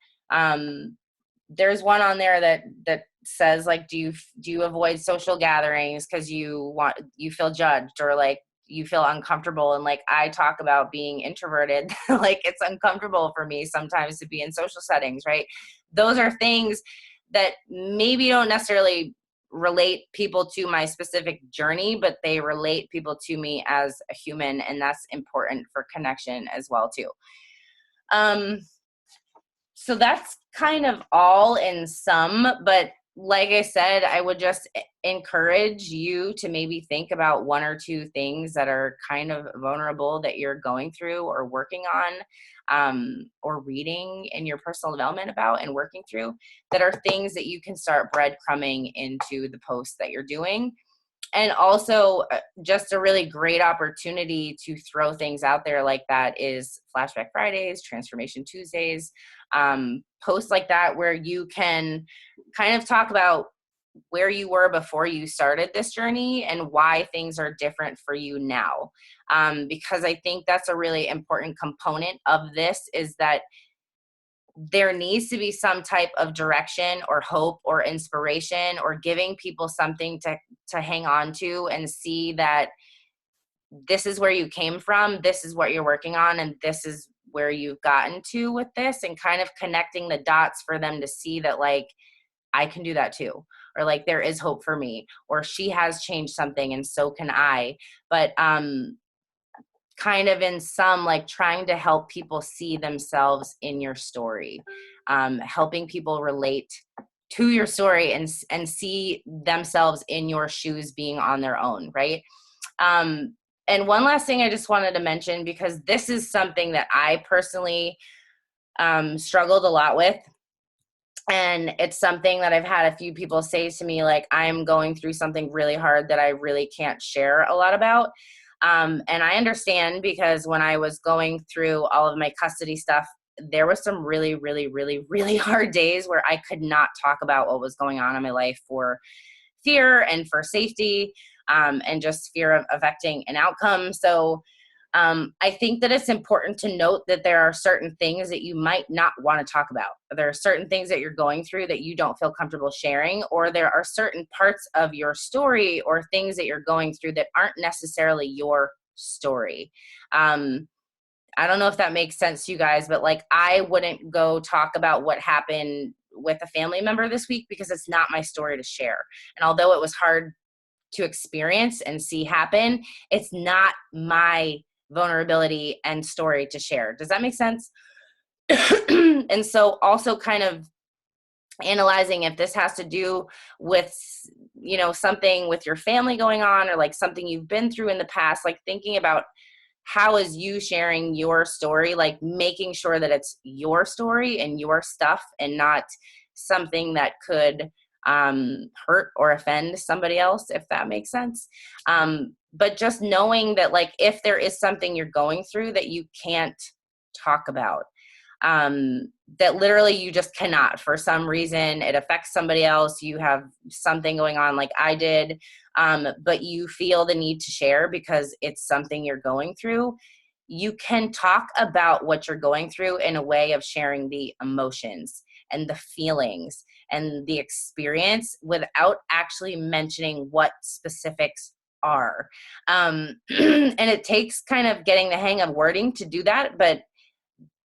There's one on there that says like, do you avoid social gatherings because you feel judged, or like you feel uncomfortable? And like, I talk about being introverted, like it's uncomfortable for me sometimes to be in social settings, right? Those are things that maybe don't necessarily relate people to my specific journey, but they relate people to me as a human, and that's important for connection as well too. So that's kind of all in sum, but like I said, I would just encourage you to maybe think about 1 or 2 things that are kind of vulnerable that you're going through or working on, or reading in your personal development about and working through, that are things that you can start breadcrumbing into the posts that you're doing. And also just a really great opportunity to throw things out there like that is Flashback Fridays, Transformation Tuesdays, posts like that where you can kind of talk about where you were before you started this journey and why things are different for you now. Because I think that's a really important component of this, is that there needs to be some type of direction or hope or inspiration, or giving people something to hang on to and see that this is where you came from, this is what you're working on, and this is where you've gotten to with this, and kind of connecting the dots for them to see that like, I can do that too, or like there is hope for me, or she has changed something and so can I. But kind of in some, like trying to help people see themselves in your story, helping people relate to your story and see themselves in your shoes being on their own, right? And one last thing I just wanted to mention, because this is something that I personally struggled a lot with. And it's something that I've had a few people say to me, like, I'm going through something really hard that I really can't share a lot about. And I understand, because when I was going through all of my custody stuff, there was some really, really, really, really hard days where I could not talk about what was going on in my life for fear and for safety, and just fear of affecting an outcome. So I think that it's important to note that there are certain things that you might not want to talk about. There are certain things that you're going through that you don't feel comfortable sharing, or there are certain parts of your story or things that you're going through that aren't necessarily your story. I don't know if that makes sense to you guys, but like, I wouldn't go talk about what happened with a family member this week because it's not my story to share. And although it was hard to experience and see happen, it's not my vulnerability and story to share. Does that make sense? And so also kind of analyzing if this has to do with, you know, something with your family going on, or like something you've been through in the past, like thinking about how is you sharing your story, like making sure that it's your story and your stuff and not something that could hurt or offend somebody else, if that makes sense. But just knowing that, like, if there is something you're going through that you can't talk about, that literally you just cannot, for some reason, it affects somebody else, you have something going on like I did, but you feel the need to share because it's something you're going through, you can talk about what you're going through in a way of sharing the emotions and the feelings and the experience without actually mentioning what specifics are. And it takes kind of getting the hang of wording to do that, but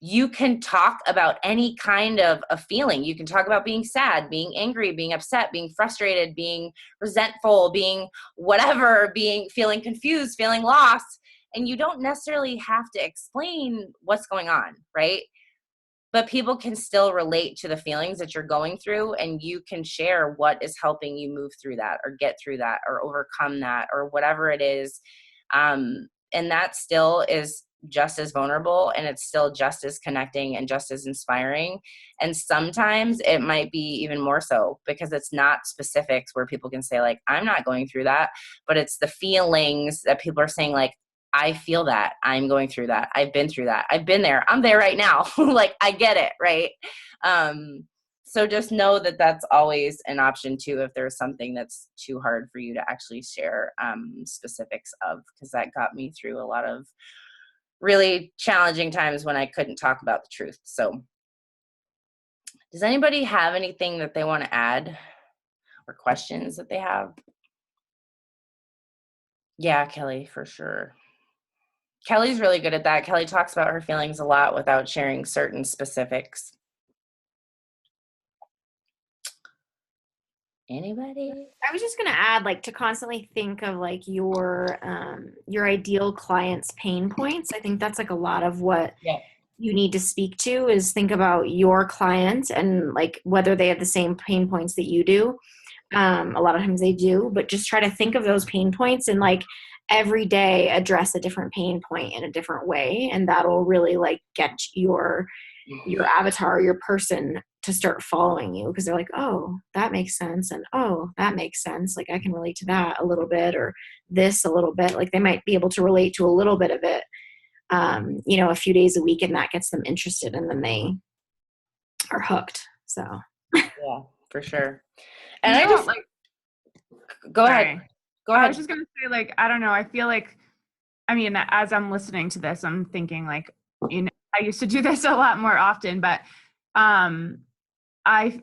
you can talk about any kind of a feeling. You can talk about being sad, being angry, being upset, being frustrated, being resentful, being whatever, feeling confused, feeling lost. And you don't necessarily have to explain what's going on, right? But people can still relate to the feelings that you're going through, and you can share what is helping you move through that or get through that or overcome that or whatever it is. And that still is just as vulnerable, and it's still just as connecting and just as inspiring. And sometimes it might be even more so, because it's not specifics where people can say like, I'm not going through that, but it's the feelings that people are saying like, I feel that, I'm going through that, I've been through that, I've been there, I'm there right now. Like, I get it, right? So just know that that's always an option too, if there's something that's too hard for you to actually share specifics of, because that got me through a lot of really challenging times when I couldn't talk about the truth. So does anybody have anything that they want to add or questions that they have? Yeah, Kelly, for sure. Kelly's really good at that. Kelly talks about her feelings a lot without sharing certain specifics. Anybody? I was just gonna add, like, to constantly think of like your ideal client's pain points. I think that's like a lot of what Yeah. you need to speak to is think about your client and like whether they have the same pain points that you do. A lot of times they do, but just try to think of those pain points and like every day address a different pain point in a different way, and that'll really like get your avatar, your person to start following you because they're like, oh, that makes sense, and oh, that makes sense. Like I can relate to that a little bit, or this a little bit. Like they might be able to relate to a little bit of it, a few days a week, and that gets them interested, and then they are hooked. So Yeah, for sure. And You I know just what, like, go sorry. ahead. Go I ahead. was just gonna say, like, I don't know. I feel like, I mean, as I'm listening to this, I'm thinking like, I used to do this a lot more often, but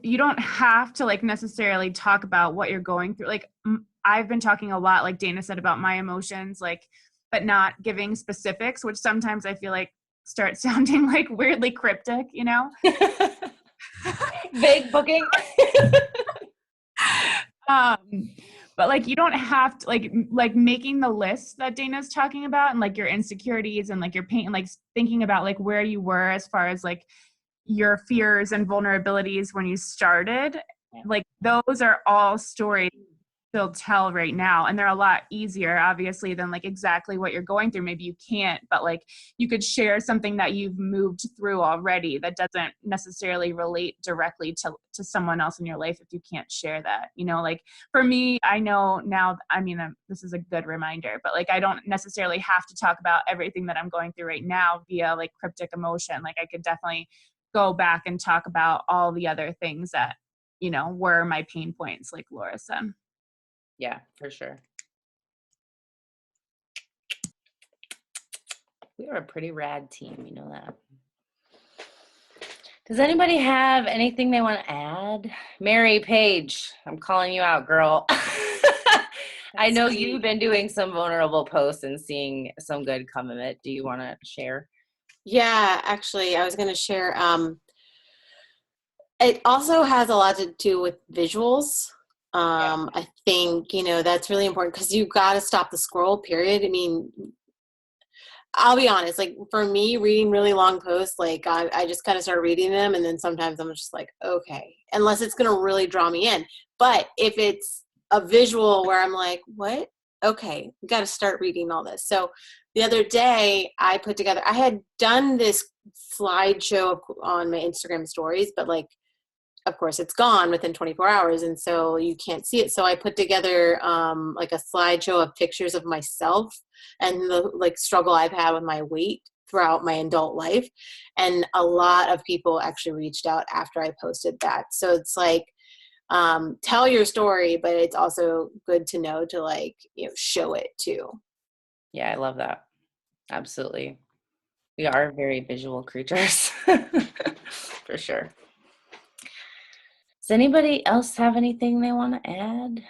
you don't have to like necessarily talk about what you're going through. Like I've been talking a lot, like Dana said, about my emotions, like, but not giving specifics, which sometimes I feel like start sounding like weirdly cryptic, Vague booking. But like you don't have to like making the list that Dana's talking about and like your insecurities and like your pain and like thinking about like where you were as far as like your fears and vulnerabilities when you started. Like those are all stories you'll tell right now, and they're a lot easier obviously than like exactly what you're going through. Maybe you can't, but like you could share something that you've moved through already that doesn't necessarily relate directly to someone else in your life if you can't share that. Like for me, I know now, I mean, this is a good reminder, but like I don't necessarily have to talk about everything that I'm going through right now via like cryptic emotion. Like I could definitely go back and talk about all the other things that were my pain points, like Laura said. Yeah, for sure. We are a pretty rad team, you know that. Does anybody have anything they want to add? Mary Page, I'm calling you out, girl. I know you've been doing some vulnerable posts and seeing some good come of it. Do you want to share? Yeah, actually, I was going to share. It also has a lot to do with visuals. I think, that's really important because you've got to stop the scroll, period. I mean, I'll be honest, like for me, reading really long posts, like I just kind of start reading them. And then sometimes I'm just like, okay, unless it's going to really draw me in. But if it's a visual where I'm like, what? Okay, we got to start reading all this. So the other day I had done this slideshow on my Instagram stories, but like, of course, it's gone within 24 hours, and so you can't see it. So I put together like a slideshow of pictures of myself and the like struggle I've had with my weight throughout my adult life. And a lot of people actually reached out after I posted that. So it's like, tell your story, but it's also good to know to like, show it too. Yeah, I love that. Absolutely. We are very visual creatures. For sure. Does anybody else have anything they want to add?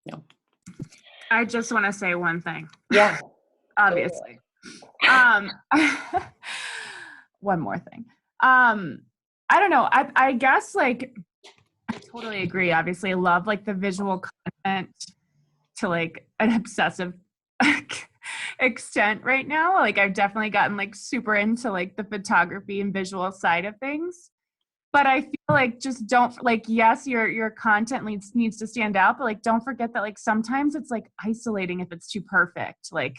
No. I just want to say one thing. Yeah. Obviously. One more thing. I don't know. I guess like I totally agree. Obviously, I love like the visual content to like an obsessive extent right now. Like I've definitely gotten like super into like the photography and visual side of things. But I feel like just don't like, yes, your content needs to stand out, but like don't forget that like sometimes it's like isolating if it's too perfect. Like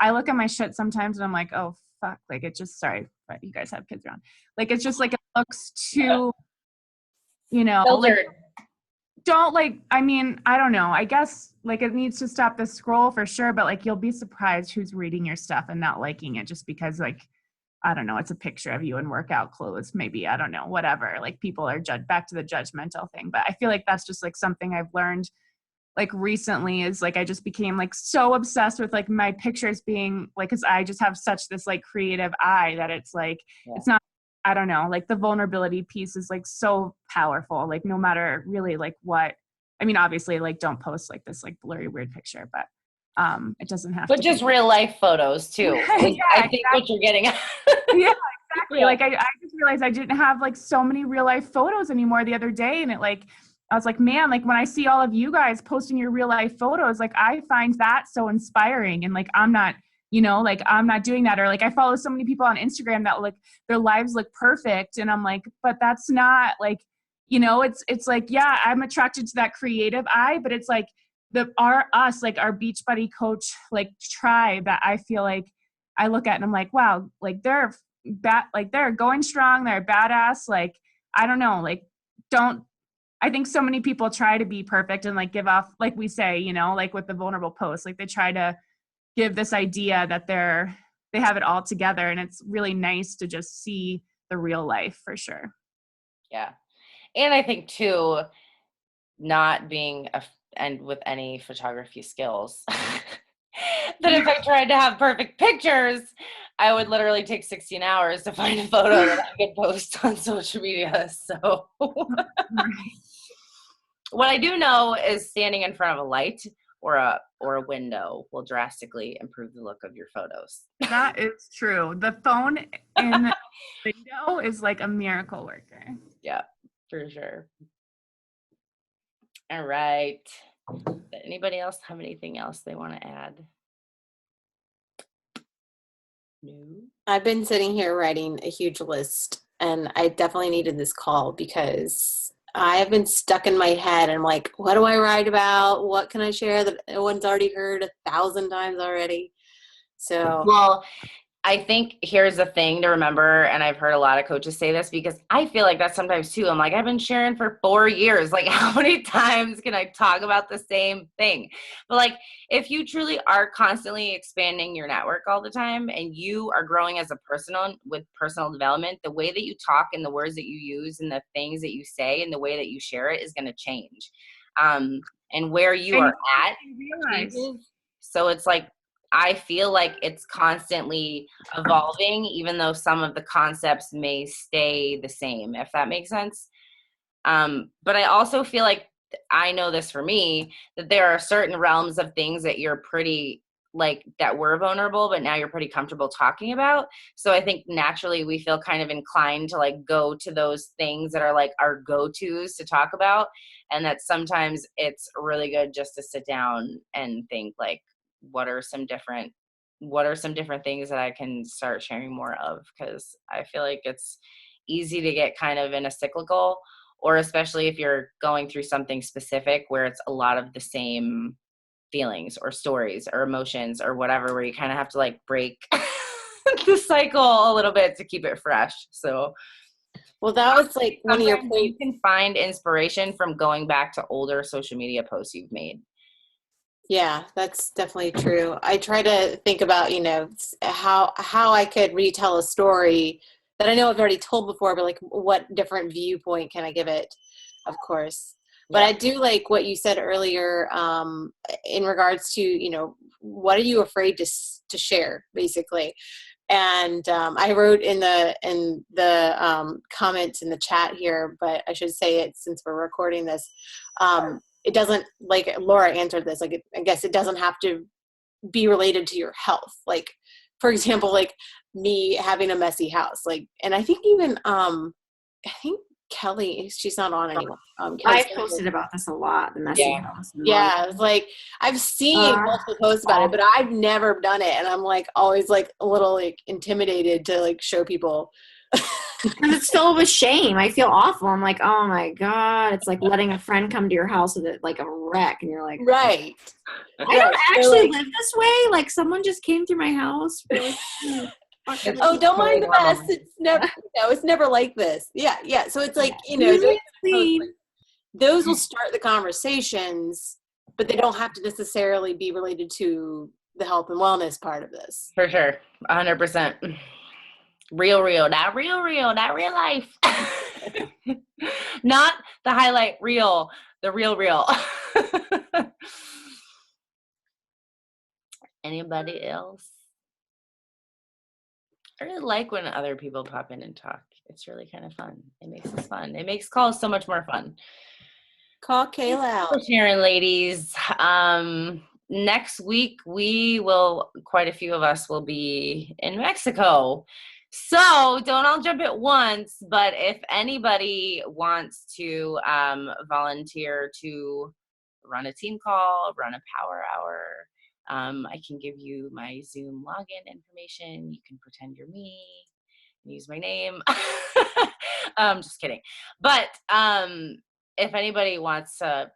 I look at my shit sometimes and I'm like, oh fuck, like it just, sorry, but you guys have kids around. Like it's just like it looks too, Filtered. like, don't like, I mean, I don't know. I guess like it needs to stop the scroll for sure, but like you'll be surprised who's reading your stuff and not liking it just because like I don't know, it's a picture of you in workout clothes, maybe, I don't know, whatever. Like people are back to the judgmental thing. But I feel like that's just like something I've learned like recently is like I just became like so obsessed with like my pictures being like, because I just have such this like creative eye that it's like it's not, I don't know, like the vulnerability piece is like so powerful, like no matter really like what, I mean obviously like don't post like this like blurry weird picture, but it doesn't have But to just be. real life photos too. Yeah, I think exactly. what you're getting at. Yeah, exactly. Yeah. Like I just realized I didn't have like so many real life photos anymore the other day, and it like I was like, man, like when I see all of you guys posting your real life photos, like I find that so inspiring, and like I'm not, you know, like I'm not doing that, or like I follow so many people on Instagram that like their lives look perfect, and I'm like, but that's not like, you know, it's like, yeah, I'm attracted to that creative eye, but it's like our Beachbody coach like tribe that I feel like I look at and I'm like, wow, like they're they're going strong, they're badass. Like, I don't know, like I think so many people try to be perfect and like give off, like we say, you know, like with the vulnerable posts, like they try to give this idea that they have it all together. And it's really nice to just see the real life for sure. Yeah. And I think too, not being and with any photography skills, that if I tried to have perfect pictures, I would literally take 16 hours to find a photo that I could post on social media. So what I do know is standing in front of a light or a window will drastically improve the look of your photos. That is true. The phone in the window is like a miracle worker. Yeah, for sure. All right. Anybody else have anything else they want to add? No. I've been sitting here writing a huge list, and I definitely needed this call because I have been stuck in my head. And I'm like, what do I write about? What can I share that no one's already heard 1,000 times already? So, Well, I think here's the thing to remember, and I've heard a lot of coaches say this because I feel like that sometimes too. I'm like, I've been sharing for 4 years. Like, how many times can I talk about the same thing? But like, if you truly are constantly expanding your network all the time and you are growing as a person with personal development, the way that you talk and the words that you use and the things that you say and the way that you share it is going to change. And where you are at changes. So it's like, I feel like it's constantly evolving, even though some of the concepts may stay the same, if that makes sense. But I also feel like, I know this for me, that there are certain realms of things that you're pretty, like, that were vulnerable, but now you're pretty comfortable talking about. So I think naturally we feel kind of inclined to like go to those things that are like our go-tos to talk about. And that sometimes it's really good just to sit down and think like, what are some different things that I can start sharing more of? Because I feel like it's easy to get kind of in a cyclical, or especially if you're going through something specific where it's a lot of the same feelings or stories or emotions or whatever, where you kind of have to like break the cycle a little bit to keep it fresh. So well, that was like one of your you points. can find inspiration from going back to older social media posts you've made. Yeah, that's definitely true. I try to think about, you know, how I could retell a story that I know I've already told before, but like what different viewpoint can I give it, of course. But I do like what you said earlier in regards to, you know, what are you afraid to share, basically. And I wrote in the comments in the chat here, but I should say it since we're recording this. It doesn't, like Laura answered this, like I guess it doesn't have to be related to your health. Like, for example, like me having a messy house, like, and I think even I think Kelly, she's not on anymore. I've posted about this a lot, the messy house. Yeah, it's like I've seen multiple posts about it, but I've never done it, and I'm like always like a little like intimidated to like show people. And it's filled with shame. I feel awful. I'm like, oh my God. It's like letting a friend come to your house with it like a wreck. And you're like, right. I don't actually live this way. Like someone just came through my house. Oh, don't mind the mess. It's never, it's never like this. Yeah. So it's like, you know, those will start the conversations, but they don't have to necessarily be related to the health and wellness part of this. For sure. 100%. Real, not real, not real life. Not the highlight reel, the real. Anybody else? I really like when other people pop in and talk. It's really kind of fun. It makes this fun. It makes calls so much more fun. Call Kayla out. For sharing, ladies. Next week quite a few of us will be in Mexico. So don't all jump at once, but if anybody wants to volunteer to run a team call, run a power hour, I can give you my Zoom login information. You can pretend you're me and use my name. Just kidding. But if anybody wants to,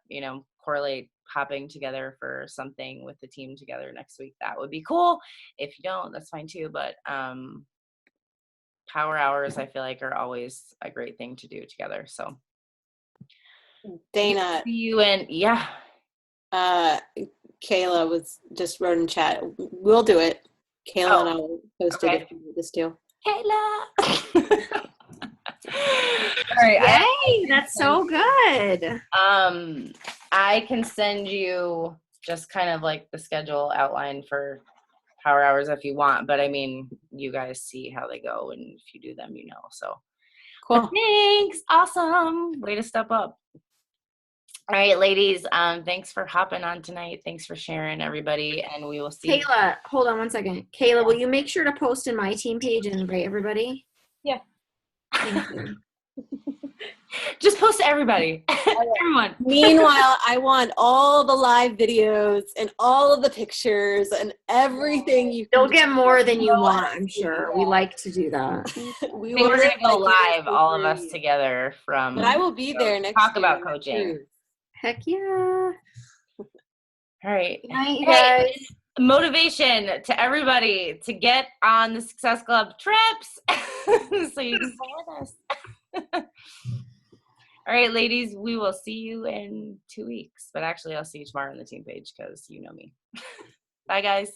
correlate hopping together for something with the team together next week, that would be cool. If you don't, that's fine too. But power hours, I feel like, are always a great thing to do together. So Dana, see you in, yeah. Kayla just wrote in chat. We'll do it. Kayla and I will post it if you want this too. Kayla. All right. Yay, that's so good. I can send you just kind of like the schedule outline for power hours if you want, but I mean, you guys see how they go, and if you do them, so Cool. But thanks. Awesome. Way to step up. All right, ladies, thanks for hopping on tonight. Thanks for sharing, everybody, and we will see. Kayla, hold on one second. Kayla, will you make sure to post in my team page and invite everybody? Yeah. Thank you. Just post to everybody. Everyone. Meanwhile, I want all the live videos and all of the pictures and everything you can You'll get do. more than you want, I'm sure. We like to do that. We I think we're will going to go like it live, all of for us you. together from. But I will be there next talk year about on the coaching. cruise. Heck yeah. All right. Good night, you Hey, guys. motivation to everybody to get on the Success Club trips so you can play with us. All right, ladies, we will see you in 2 weeks. But actually, I'll see you tomorrow on the team page because you know me. Bye, guys.